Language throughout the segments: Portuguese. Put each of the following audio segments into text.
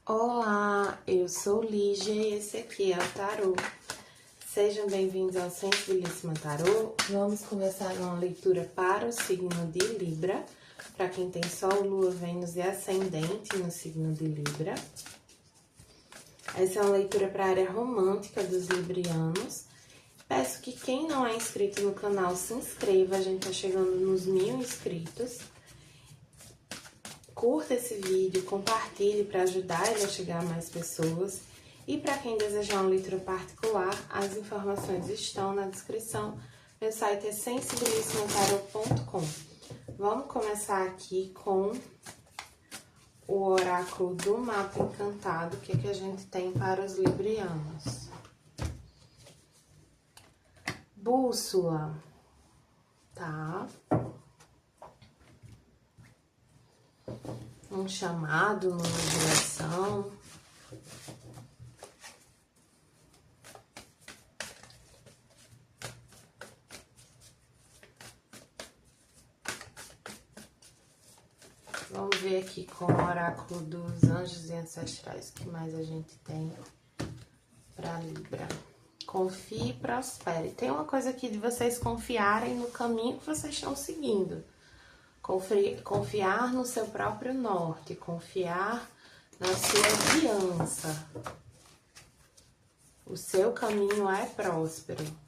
Olá, eu sou Lígia e esse aqui é o Tarô. Sejam bem-vindos ao Sensibilíssima Tarô. Vamos começar uma leitura para o signo de Libra, para quem tem Sol, Lua, Vênus e Ascendente no signo de Libra. Essa é uma leitura para a área romântica dos librianos. Peço que quem não é inscrito no canal se inscreva, a gente tá chegando nos 1000 inscritos. Curta esse vídeo, compartilhe para ajudar ele a chegar a mais pessoas. E para quem desejar uma leitura particular, as informações estão na descrição. Meu site é sensibilissimotaro.com. Vamos começar aqui com o oráculo do mapa encantado, que a gente tem para os librianos. Bússola, tá? Um chamado, uma direção. Vamos ver aqui com o oráculo dos anjos e ancestrais, o que mais a gente tem para Libra. Confie e prospere. Tem uma coisa aqui de vocês confiarem no caminho que vocês estão seguindo. Confiar no seu próprio norte, confiar na sua guiança. O seu caminho é próspero.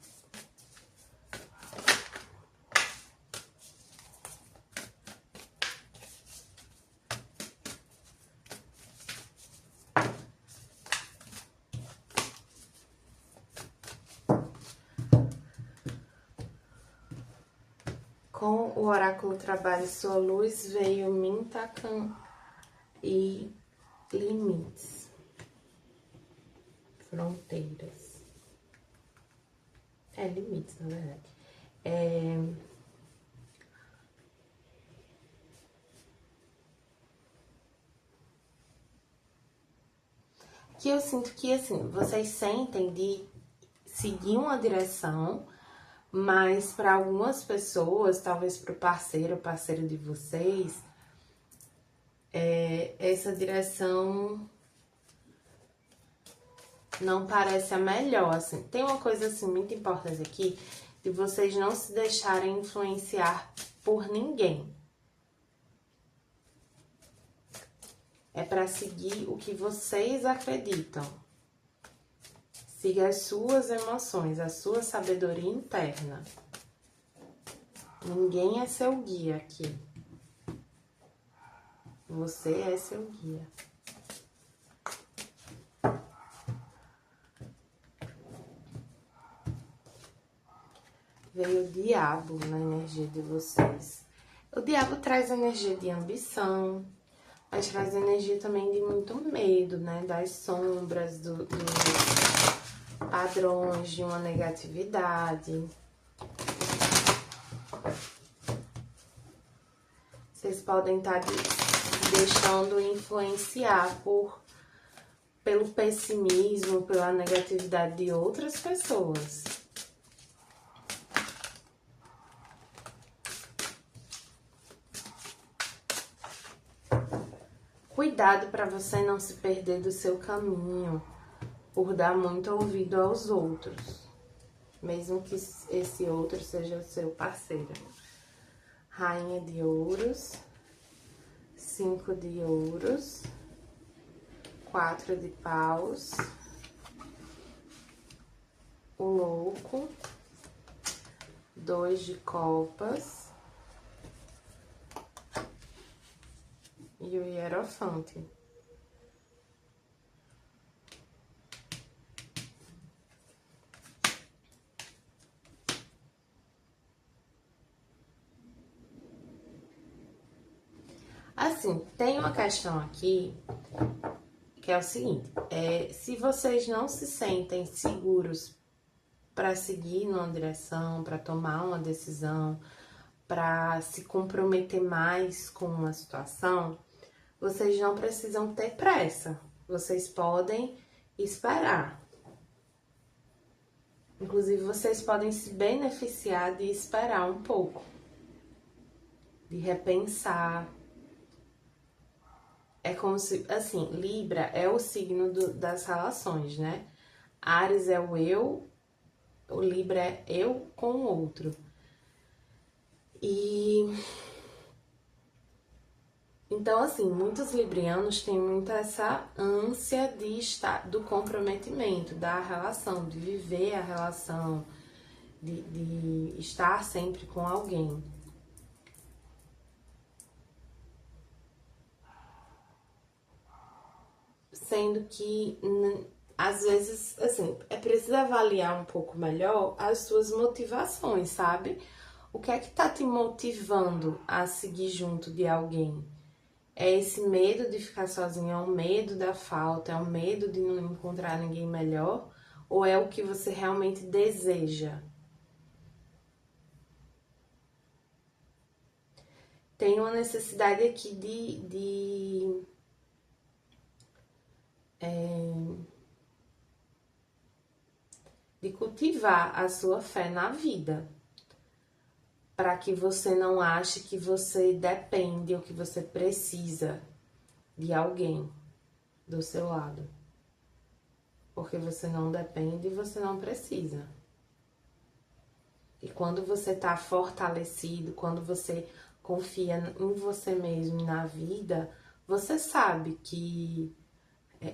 Com o oráculo Trabalhe Sua Luz, veio Mintakan e Limites. Fronteiras. Limites, na verdade. Que eu sinto que, assim, vocês sentem de seguir uma direção, mas para algumas pessoas, talvez para o parceiro ou parceira de vocês, essa direção não parece a melhor, assim. Tem uma coisa, assim, muito importante aqui, de vocês não se deixarem influenciar por ninguém. É para seguir o que vocês acreditam. Siga as suas emoções, a sua sabedoria interna. Ninguém é seu guia aqui. Você é seu guia. Veio o diabo na energia de vocês. O diabo traz energia de ambição, mas traz energia também de muito medo, né? Das sombras, dos padrões, de uma negatividade. Vocês podem estar deixando influenciar pelo pessimismo, pela negatividade de outras pessoas. Cuidado para você não se perder do seu caminho, por dar muito ouvido aos outros, mesmo que esse outro seja o seu parceiro. Rainha de Ouros, 5 de Ouros, 4 de Paus, o Louco, 2 de Copas e o Hierofante. Assim, tem uma questão aqui que é o seguinte, se vocês não se sentem seguros para seguir numa direção, para tomar uma decisão, para se comprometer mais com uma situação, vocês não precisam ter pressa. Vocês podem esperar. Inclusive, vocês podem se beneficiar de esperar um pouco, de repensar. é como se, assim, Libra é o signo das relações, né? Áries é o eu, o Libra é eu com o outro. E então, assim, muitos librianos têm muito essa ânsia de estar, do comprometimento, da relação, de viver a relação, de estar sempre com alguém. Sendo que, às vezes, assim, é preciso avaliar um pouco melhor as suas motivações, sabe? O que é que tá te motivando a seguir junto de alguém? É esse medo de ficar sozinho, é o medo da falta, é o medo de não encontrar ninguém melhor? Ou é o que você realmente deseja? Tem uma necessidade aqui de cultivar a sua fé na vida, para que você não ache que você depende ou que você precisa de alguém do seu lado. Porque você não depende e você não precisa. E quando você está fortalecido, quando você confia em você mesmo e na vida, você sabe que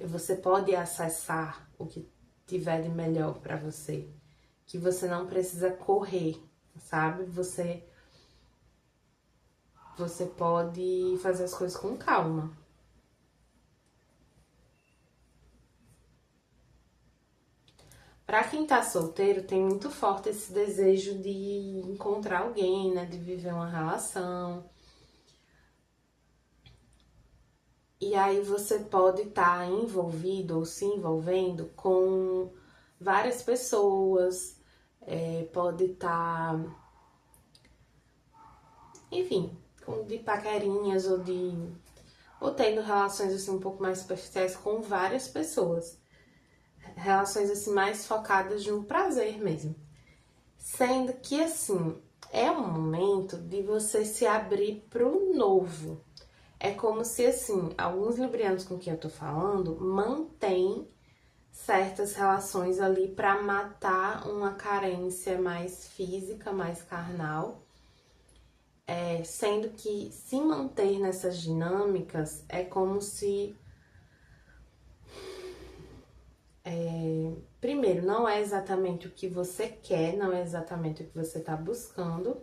você pode acessar o que tiver de melhor para você. Que você não precisa correr, sabe? Você pode fazer as coisas com calma. Para quem tá solteiro, tem muito forte esse desejo de encontrar alguém, né? De viver uma relação. E aí você pode estar envolvido ou se envolvendo com várias pessoas, pode estar, enfim, de paquerinhas ou tendo relações assim um pouco mais superficiais com várias pessoas. Relações assim mais focadas no prazer mesmo. Sendo que assim, é um momento de você se abrir pro novo. É como se assim, alguns librianos com quem eu tô falando mantêm certas relações ali para matar uma carência mais física, mais carnal. Sendo que se manter nessas dinâmicas é como se primeiro, não é exatamente o que você quer, não é exatamente o que você está buscando,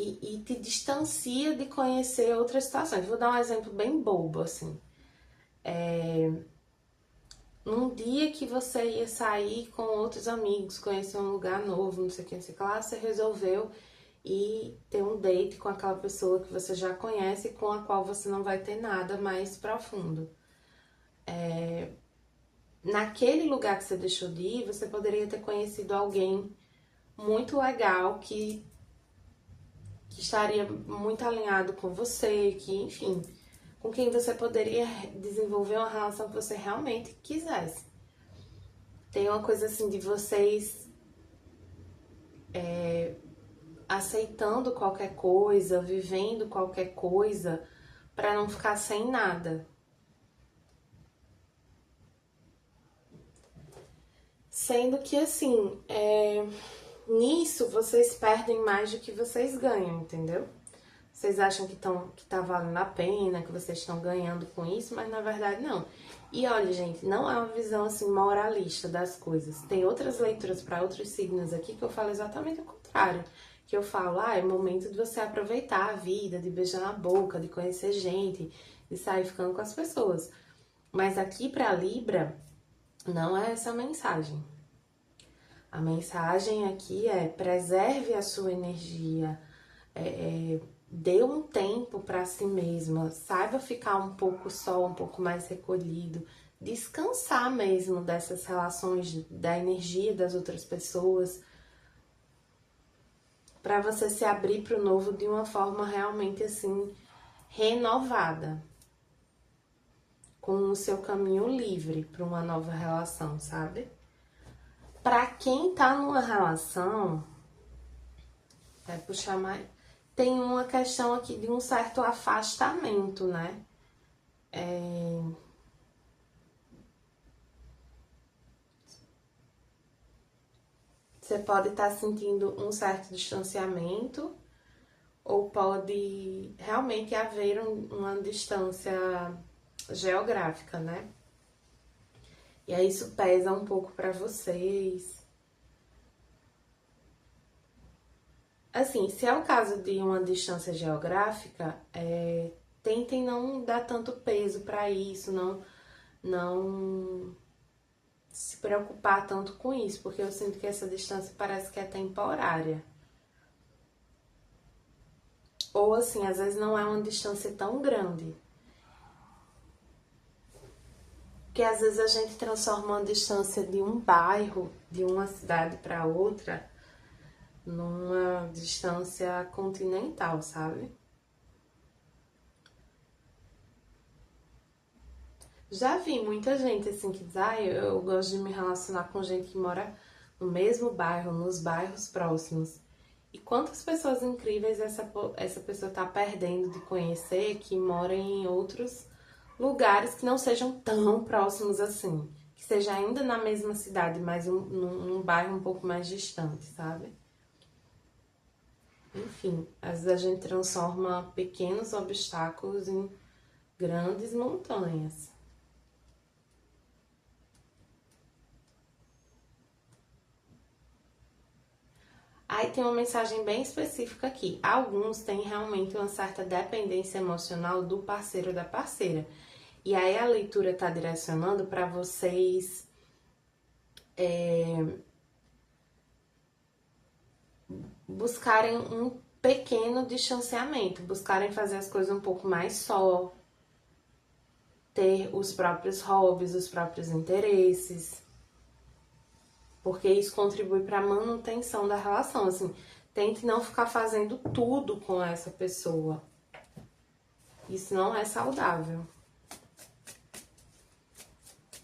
e te distancia de conhecer outras situações. Vou dar um exemplo bem bobo, assim. Num dia que você ia sair com outros amigos, conhecer um lugar novo, não sei o que, não sei o que lá, você resolveu ir ter um date com aquela pessoa que você já conhece e com a qual você não vai ter nada mais profundo. Naquele lugar que você deixou de ir, você poderia ter conhecido alguém muito legal que estaria muito alinhado com você, que, enfim, com quem você poderia desenvolver uma relação que você realmente quisesse. Tem uma coisa assim de vocês aceitando qualquer coisa, vivendo qualquer coisa, para não ficar sem nada. Sendo que, assim, nisso vocês perdem mais do que vocês ganham, entendeu? Vocês acham que tá valendo a pena, que vocês estão ganhando com isso, mas na verdade não. E olha, gente, não é uma visão assim moralista das coisas. Tem outras leituras para outros signos aqui que eu falo exatamente o contrário. Que eu falo, é momento de você aproveitar a vida, de beijar na boca, de conhecer gente, de sair ficando com as pessoas. Mas aqui para Libra, não é essa a mensagem. A mensagem aqui é preserve a sua energia, dê um tempo para si mesma, saiba ficar um pouco só, um pouco mais recolhido, descansar mesmo dessas relações, da energia das outras pessoas, para você se abrir para o novo de uma forma realmente assim renovada, com o seu caminho livre para uma nova relação, sabe? Para quem tá numa relação, vai puxar mais, tem uma questão aqui de um certo afastamento, né? Você pode estar sentindo um certo distanciamento, ou pode realmente haver uma distância geográfica, né? E aí isso pesa um pouco para vocês. Assim, se é o caso de uma distância geográfica, tentem não dar tanto peso para isso, não se preocupar tanto com isso, porque eu sinto que essa distância parece que é temporária. Ou assim, às vezes não é uma distância tão grande. Porque às vezes a gente transforma uma distância de um bairro, de uma cidade para outra, numa distância continental, sabe? Já vi muita gente assim que diz, eu gosto de me relacionar com gente que mora no mesmo bairro, nos bairros próximos. E quantas pessoas incríveis essa pessoa tá perdendo de conhecer que moram em outros lugares que não sejam tão próximos assim. Que seja ainda na mesma cidade, mas num bairro um pouco mais distante, sabe? Enfim, às vezes a gente transforma pequenos obstáculos em grandes montanhas. Aí tem uma mensagem bem específica aqui. Alguns têm realmente uma certa dependência emocional do parceiro ou da parceira. E aí a leitura está direcionando para vocês buscarem um pequeno distanciamento, buscarem fazer as coisas um pouco mais só, ter os próprios hobbies, os próprios interesses, porque isso contribui para a manutenção da relação. Assim, tente não ficar fazendo tudo com essa pessoa. Isso não é saudável.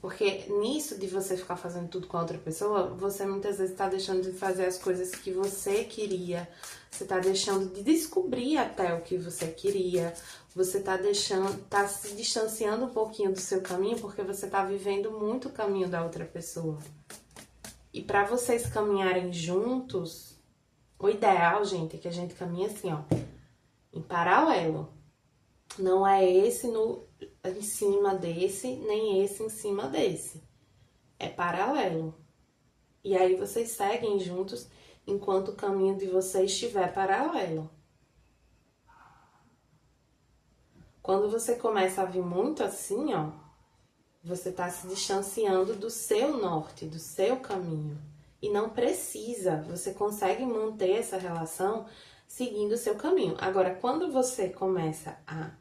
Porque nisso de você ficar fazendo tudo com a outra pessoa, você muitas vezes está deixando de fazer as coisas que você queria, você está deixando de descobrir até o que você queria, você tá se distanciando um pouquinho do seu caminho porque você está vivendo muito o caminho da outra pessoa. E para vocês caminharem juntos, o ideal, gente, é que a gente caminhe assim, ó, em paralelo. Não é esse em cima desse, nem esse em cima desse. É paralelo. E aí vocês seguem juntos enquanto o caminho de vocês estiver paralelo. Quando você começa a vir muito assim, ó, você tá se distanciando do seu norte, do seu caminho. E não precisa, você consegue manter essa relação seguindo o seu caminho. Agora, quando você começa a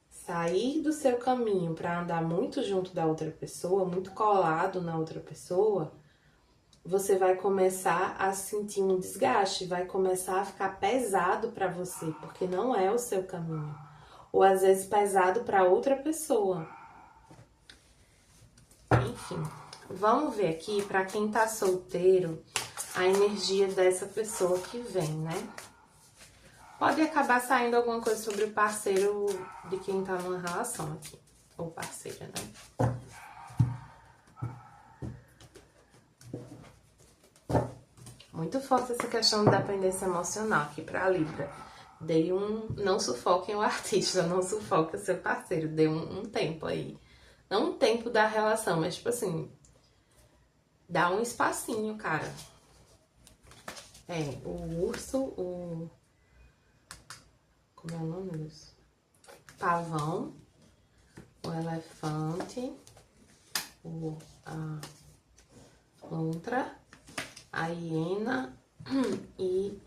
sair do seu caminho para andar muito junto da outra pessoa, muito colado na outra pessoa, você vai começar a sentir um desgaste, vai começar a ficar pesado para você, porque não é o seu caminho. Ou às vezes pesado para outra pessoa. Enfim, vamos ver aqui para quem tá solteiro a energia dessa pessoa que vem, né? Pode acabar saindo alguma coisa sobre o parceiro de quem tá numa relação aqui. Ou parceira, né? Muito forte essa questão de dependência emocional aqui pra Libra. Dei não sufoquem o artista, não sufoquem o seu parceiro. Dê um tempo aí. Não um tempo da relação, mas tipo assim, dá um espacinho, cara. O urso, como é o nome disso? Pavão, o elefante, a lontra, a hiena e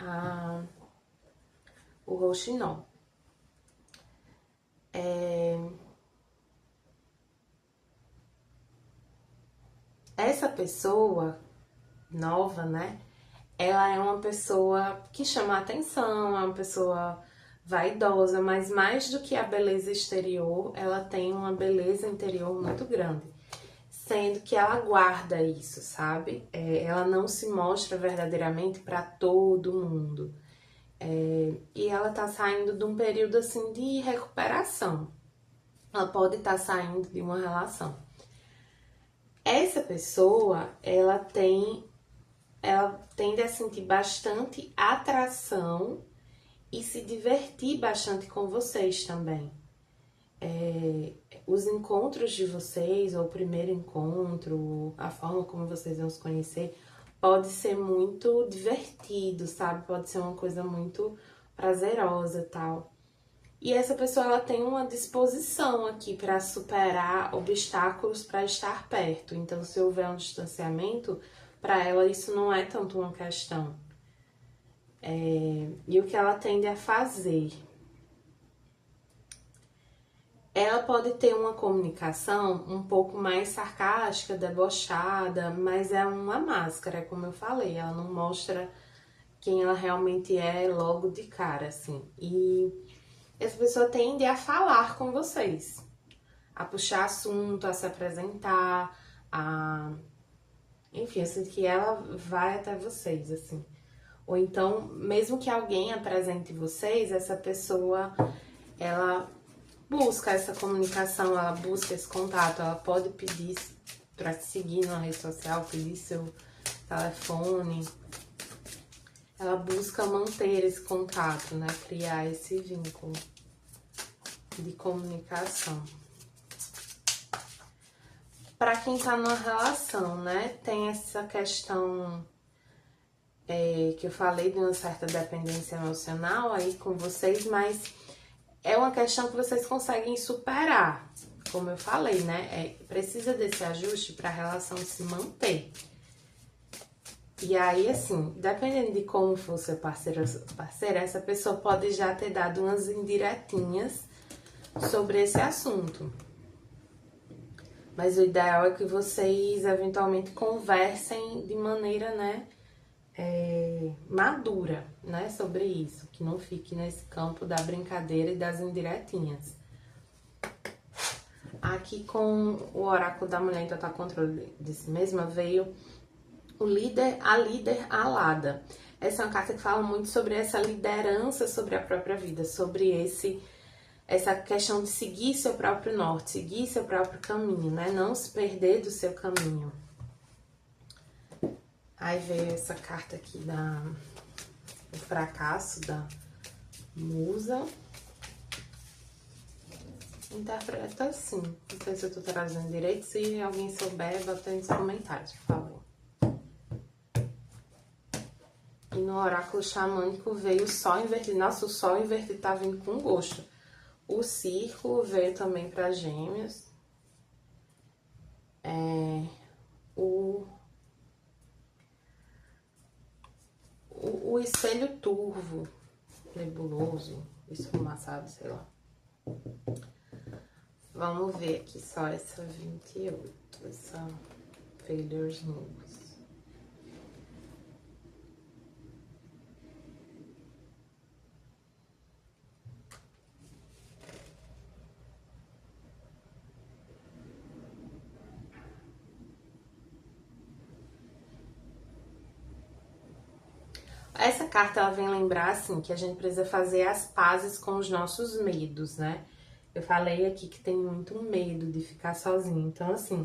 o rouxinol. Essa pessoa nova, né? Ela é uma pessoa que chama a atenção, é uma pessoa vaidosa, mas mais do que a beleza exterior, ela tem uma beleza interior muito grande. Sendo que ela guarda isso, sabe? Ela não se mostra verdadeiramente para todo mundo. E ela tá saindo de um período assim de recuperação. ela pode estar saindo de uma relação. Essa pessoa, ela tende a sentir bastante atração e se divertir bastante com vocês também. Os encontros de vocês, ou o primeiro encontro, a forma como vocês vão se conhecer, pode ser muito divertido, sabe? Pode ser uma coisa muito prazerosa e tal. E essa pessoa, ela tem uma disposição aqui para superar obstáculos para estar perto. Então, se houver um distanciamento, para ela isso não é tanto uma questão. E o que ela tende a fazer? Ela pode ter uma comunicação um pouco mais sarcástica, debochada, mas é uma máscara, como eu falei. Ela não mostra quem ela realmente é logo de cara, assim. E essa pessoa tende a falar com vocês, a puxar assunto, a se apresentar, enfim, eu sinto que ela vai até vocês, assim. Ou então, mesmo que alguém apresente vocês, essa pessoa, ela busca essa comunicação, ela busca esse contato, ela pode pedir para te seguir na rede social, pedir seu telefone. Ela busca manter esse contato, né? Criar esse vínculo de comunicação. Para quem tá numa relação, né? Tem essa questão que eu falei de uma certa dependência emocional aí com vocês, mas é uma questão que vocês conseguem superar. Como eu falei, né? Precisa desse ajuste para a relação se manter. E aí, assim, dependendo de como for seu parceiro ou parceira, essa pessoa pode já ter dado umas indiretinhas sobre esse assunto. Mas o ideal é que vocês eventualmente conversem de maneira, né, madura, né, sobre isso. Que não fique nesse campo da brincadeira e das indiretinhas. Aqui com o oráculo da mulher em total controle de si mesma veio a líder alada. Essa é uma carta que fala muito sobre essa liderança sobre a própria vida, sobre essa questão de seguir seu próprio norte, seguir seu próprio caminho, né? Não se perder do seu caminho. Aí veio essa carta aqui do fracasso da musa. Interpreta assim. Não sei se eu tô trazendo direito. Se alguém souber, bota aí nos comentários, por favor. E no oráculo xamânico veio o sol invertido. Nossa, o sol invertido tá vindo com gosto. O círculo veio também para Gêmeos. O espelho turvo, nebuloso, esfumaçado, sei lá. Vamos ver aqui só essa 28, essa Failures News. Essa carta, ela vem lembrar, assim, que a gente precisa fazer as pazes com os nossos medos, né? Eu falei aqui que tem muito medo de ficar sozinho. Então, assim,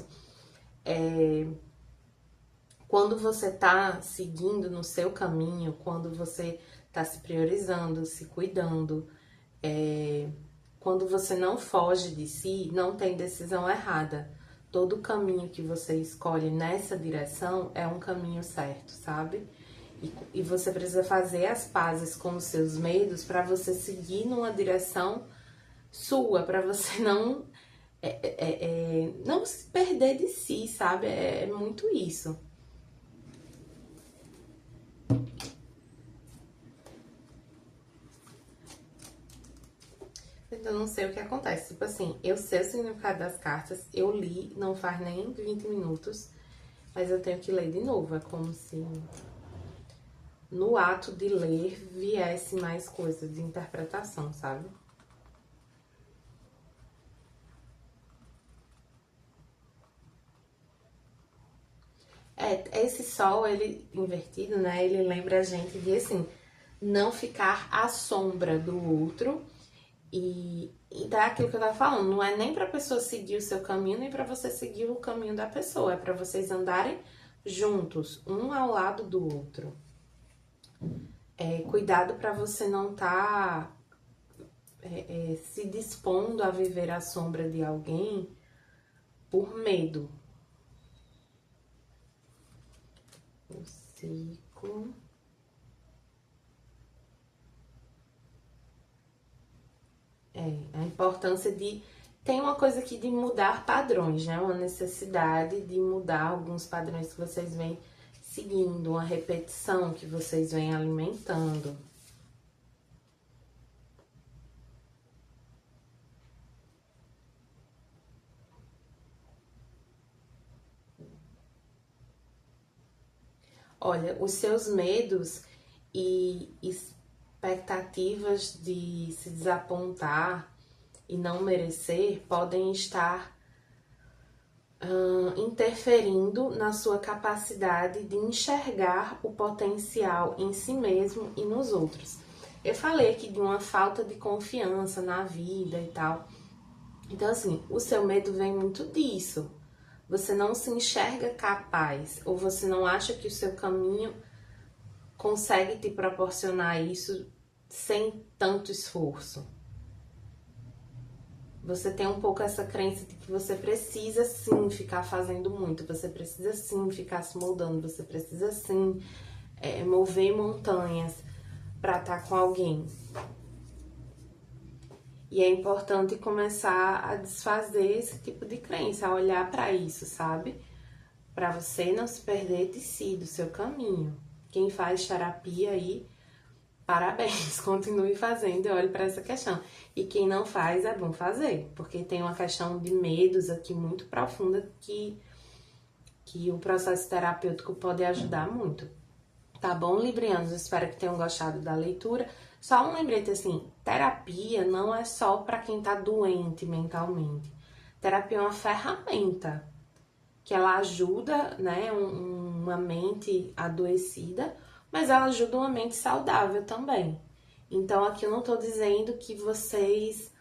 quando você tá seguindo no seu caminho, quando você tá se priorizando, se cuidando, quando você não foge de si, não tem decisão errada. Todo caminho que você escolhe nessa direção é um caminho certo, sabe? E você precisa fazer as pazes com os seus medos para você seguir numa direção sua, para você não se perder de si, sabe? É muito isso. Eu não sei o que acontece. Tipo assim, eu sei o significado das cartas, eu li, não faz nem 20 minutos, mas eu tenho que ler de novo. É como se no ato de ler viesse mais coisa de interpretação, sabe? Esse sol, ele invertido, né? Ele lembra a gente de, assim, não ficar à sombra do outro E dá aquilo que eu tava falando, não é nem pra pessoa seguir o seu caminho, nem pra você seguir o caminho da pessoa, é pra vocês andarem juntos, um ao lado do outro. Cuidado pra você não tá se dispondo a viver à sombra de alguém por medo. O ciclo. A importância de... Tem uma coisa aqui de mudar padrões, né? Uma necessidade de mudar alguns padrões que vocês vêm seguindo, uma repetição que vocês vêm alimentando. Olha, os seus medos e expectativas de se desapontar e não merecer podem estar interferindo na sua capacidade de enxergar o potencial em si mesmo e nos outros. Eu falei aqui de uma falta de confiança na vida e tal. Então, assim, o seu medo vem muito disso. Você não se enxerga capaz, ou você não acha que o seu caminho consegue te proporcionar isso sem tanto esforço. Você tem um pouco essa crença de que você precisa sim ficar fazendo muito, você precisa sim ficar se moldando, você precisa sim mover montanhas para estar com alguém. E é importante começar a desfazer esse tipo de crença, a olhar para isso, sabe? Para você não se perder de si, do seu caminho. Quem faz terapia aí, parabéns, continue fazendo e olhe para essa questão. E quem não faz, é bom fazer, porque tem uma questão de medos aqui muito profunda que o processo terapêutico pode ajudar muito. Tá bom, librianos? Eu espero que tenham gostado da leitura. Só um lembrete assim, terapia não é só para quem tá doente mentalmente. Terapia é uma ferramenta que ela ajuda, né, uma mente adoecida, mas ela ajuda uma mente saudável também. Então aqui eu não tô dizendo que vocês,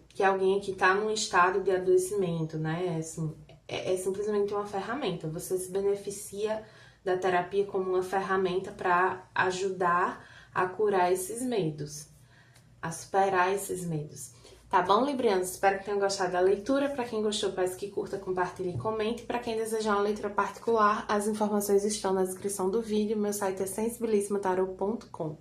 que alguém aqui tá num estado de adoecimento, né, assim, é simplesmente uma ferramenta. Você se beneficia da terapia como uma ferramenta para ajudar a curar esses medos, a superar esses medos. Tá bom, librianos? Espero que tenham gostado da leitura. Para quem gostou, peço que curta, compartilhe e comente. Para quem desejar uma leitura particular, as informações estão na descrição do vídeo. Meu site é sensibilismatarot.com.